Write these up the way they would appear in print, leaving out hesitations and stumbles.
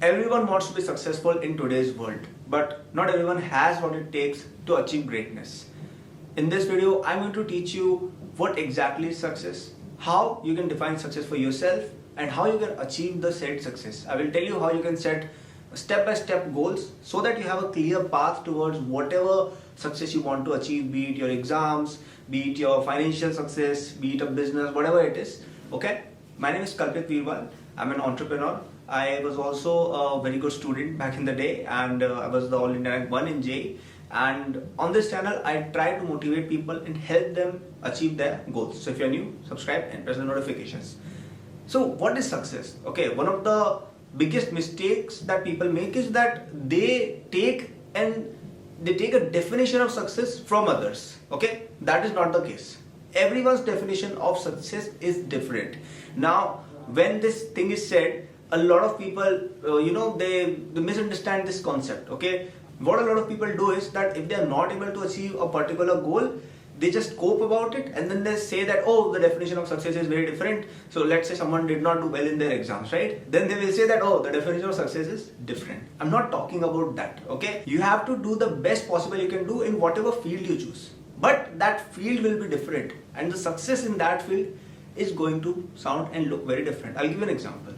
Everyone wants to be successful in today's world, but not everyone has what it takes to achieve greatness. In this video, I'm going to teach you what exactly is success, how you can define success for yourself, and how you can achieve the said success. I will tell you how you can set step-by-step goals so that you have a clear path towards whatever success you want to achieve, be it your exams, be it your financial success, be it a business, whatever it is. Okay? My name is Kalpit Veerwal. I'm an entrepreneur. I was also a very good student back in the day, and I was the All India Rank 1 in JEE. And on this channel, I try to motivate people and help them achieve their goals. So if you're new, subscribe and press the notifications. So what is success? Okay, one of the biggest mistakes that people make is that they take a definition of success from others. Okay, that is not the case. Everyone's definition of success is different. Now, when this thing is said, a lot of people, they misunderstand this concept. Okay, what a lot of people do is that if they are not able to achieve a particular goal, they just cope about it, and then they say that, oh, the definition of success is very different. So let's say someone did not do well in their exams, right? Then they will say that, oh, the definition of success is different. I'm not talking about that, okay? You have to do the best possible you can do in whatever field you choose. But that field will be different, and the success in that field is going to sound and look very different. I'll give you an example.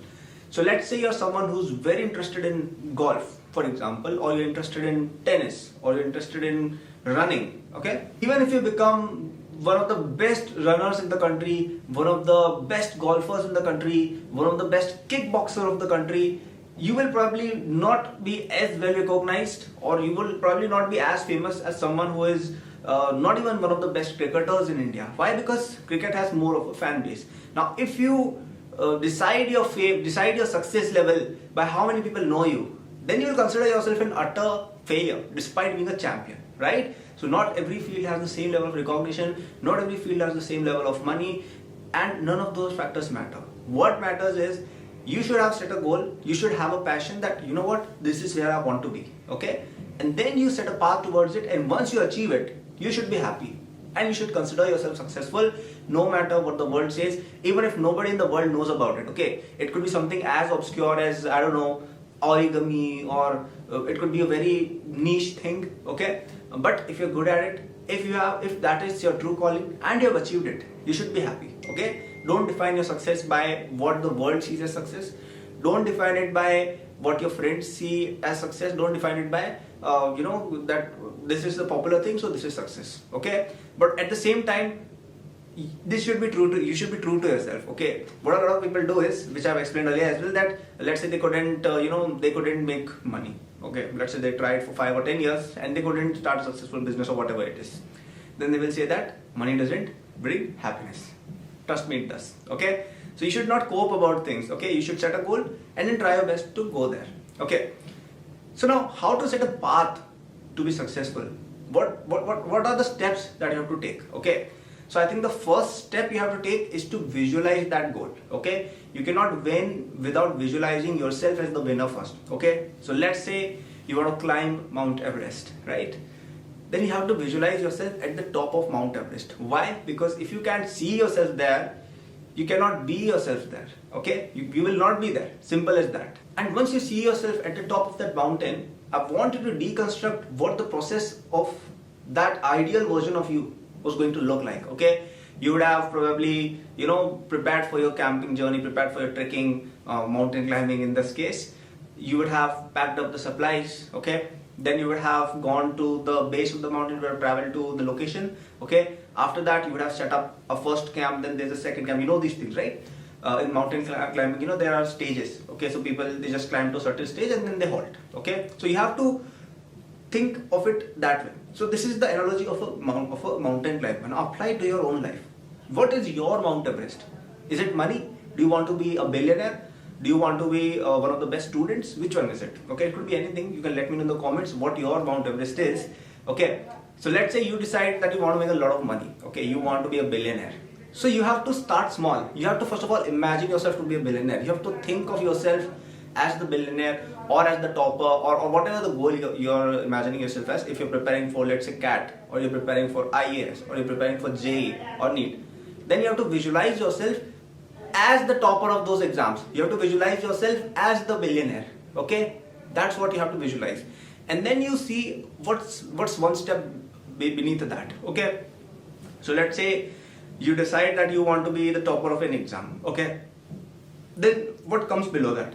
So let's say you're someone who's very interested in golf, for example, or you're interested in tennis, or you're interested in running, okay? Even if you become one of the best runners in the country, one of the best golfers in the country, one of the best kickboxer of the country, you will probably not be as well recognized, or you will probably not be as famous as someone who is not even one of the best cricketers in India. Why? Because cricket has more of a fan base. Now, if you decide your fame, decide your success level by how many people know you, then you will consider yourself an utter failure despite being a champion, right? So not every field has the same level of recognition, not every field has the same level of money, and none of those factors matter. What matters is you should have set a goal, you should have a passion that, you know what, this is where I want to be, okay? And then you set a path towards it, and once you achieve it, you should be happy. And you should consider yourself successful no matter what the world says, even if nobody in the world knows about it, okay? It could be something as obscure as, I don't know, origami, or it could be a very niche thing, okay? But if you're good at it, if that is your true calling and you have achieved it, you should be happy, okay? Don't define your success by what the world sees as success. Don't define it by what your friends see as success. Don't define it by that this is the popular thing, so this is success, okay? But at the same time, this should be true to you. Should be true to yourself, okay? What a lot of people do is, which I've explained earlier as well, that let's say they couldn't they couldn't make money, okay? Let's say they tried for 5 or 10 years and they couldn't start a successful business or whatever it is. Then they will say that money doesn't bring happiness. Trust me, it does, okay? So you should not cope about things, okay? You should set a goal and then try your best to go there, okay? So now, how to set a path to be successful? What are the steps that you have to take, okay? So I think the first step you have to take is to visualize that goal, okay? You cannot win without visualizing yourself as the winner first, okay? So let's say you want to climb Mount Everest, right? Then you have to visualize yourself at the top of Mount Everest. Why? Because if you can't see yourself there, you cannot be yourself there, okay? You will not be there, simple as that. And once you see yourself at the top of that mountain, I want you to deconstruct what the process of that ideal version of you was going to look like, okay? You would have probably, prepared for your camping journey, prepared for your trekking, mountain climbing in this case. You would have packed up the supplies, okay? Then you would have gone to the base of the mountain, you would have traveled to the location, okay? After that, you would have set up a first camp, then there's a second camp. You know these things, right? In mountain climbing, there are stages, okay? So people, they just climb to a certain stage and then they halt, okay? So you have to think of it that way. So this is the analogy of a mountain climb, and apply it to your own life. What is your Mount Everest? Is it money? Do you want to be a billionaire? Do you want to be one of the best students? Which one is it? Okay, it could be anything. You can let me know in the comments what your Mount Everest is. Okay, so let's say you decide that you want to make a lot of money. Okay, you want to be a billionaire. So you have to start small. You have to first of all imagine yourself to be a billionaire. You have to think of yourself as the billionaire or as the topper or whatever the goal you're imagining yourself as. If you're preparing for, let's say, CAT, or you're preparing for IAS, or you're preparing for JEE or NEET, then you have to visualize yourself as the topper of those exams. You have to visualize yourself as the billionaire. Okay, that's what you have to visualize, and then you see what's one step beneath that. Okay, so let's say you decide that you want to be the topper of an exam. Okay, then what comes below that?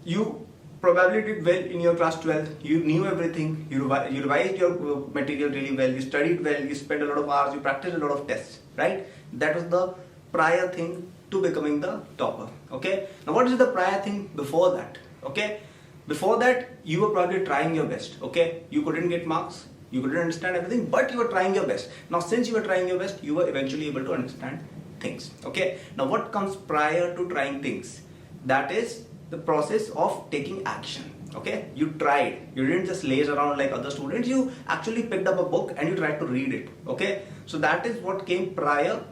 You probably did well in your class 12, you knew everything, you revised your material really well, you studied well, you spent a lot of hours, you practiced a lot of tests, right? That was the prior thing to becoming the topper. Okay, now what is the prior thing before that? Okay, before that you were probably trying your best. Okay, you couldn't get marks, you couldn't understand everything, but you were trying your best. Now since you were trying your best, you were eventually able to understand things. Okay, now what comes prior to trying things? That is the process of taking action. Okay, you tried, you didn't just laze around like other students, you actually picked up a book and you tried to read it. Okay, so that is what came prior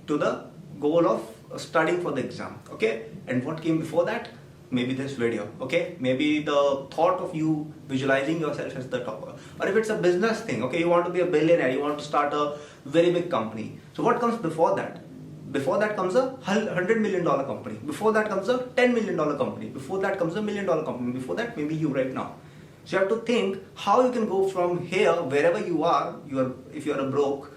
to the goal of studying for the exam. Okay, and what came before that? Maybe this video. Okay, maybe the thought of you visualizing yourself as the topper, or if it's a business thing, okay, you want to be a billionaire, you want to start a very big company. So what comes before that? Before that comes a $100 million company. Before that comes a $10 million company. Before that comes a $1 million company. Before that, maybe you right now. So you have to think how you can go from here, wherever you are. If you're broke,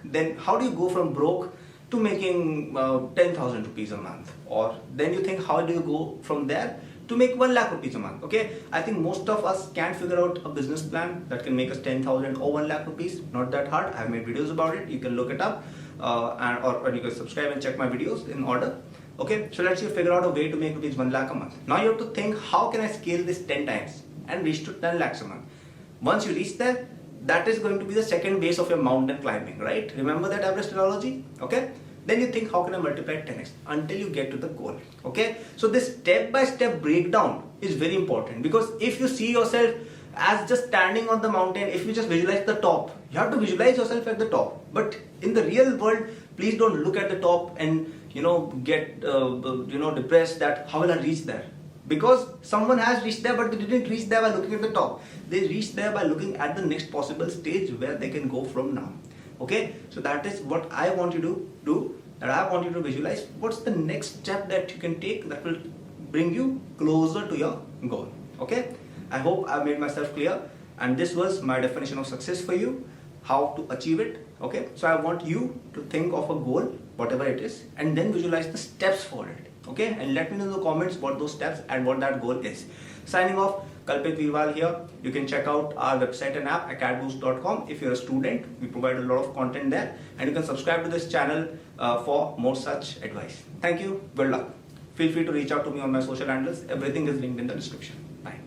then how do you go from broke to making 10,000 rupees a month? Or then you think, how do you go from there to make 1 lakh rupees a month? Okay, I think most of us can figure out a business plan that can make us 10,000 or 1 lakh rupees. Not that hard. I've made videos about it. You can look it up. Or you can subscribe and check my videos in order. Okay, so let's say you figure out a way to make rupees 1 lakh a month. Now you have to think, how can I scale this 10 times and reach to 10 lakhs a month? Once you reach there, that is going to be the second base of your mountain climbing, right? Remember that Everest analogy? Okay, then you think, how can I multiply 10x until you get to the goal? Okay, so this step-by-step breakdown is very important, because if you see yourself as just standing on the mountain, if you just visualize the top, you have to visualize yourself at the top. But in the real world, please don't look at the top and get depressed that how will I reach there, because someone has reached there, but they didn't reach there by looking at the top. They reached there by looking at the next possible stage where they can go from now. Okay, so that is what I want you to do, that I want you to visualize what's the next step that you can take that will bring you closer to your goal. Okay, I hope I made myself clear, and this was my definition of success for you, how to achieve it. Okay, so I want you to think of a goal, whatever it is, and then visualize the steps for it. Okay, and let me know in the comments what those steps and what that goal is. Signing off, Kalpit Veerwal here. You can check out our website and app, AcadBoost.com. If you're a student, we provide a lot of content there, and you can subscribe to this channel for more such advice. Thank you. Good luck. Feel free to reach out to me on my social handles. Everything is linked in the description. Bye.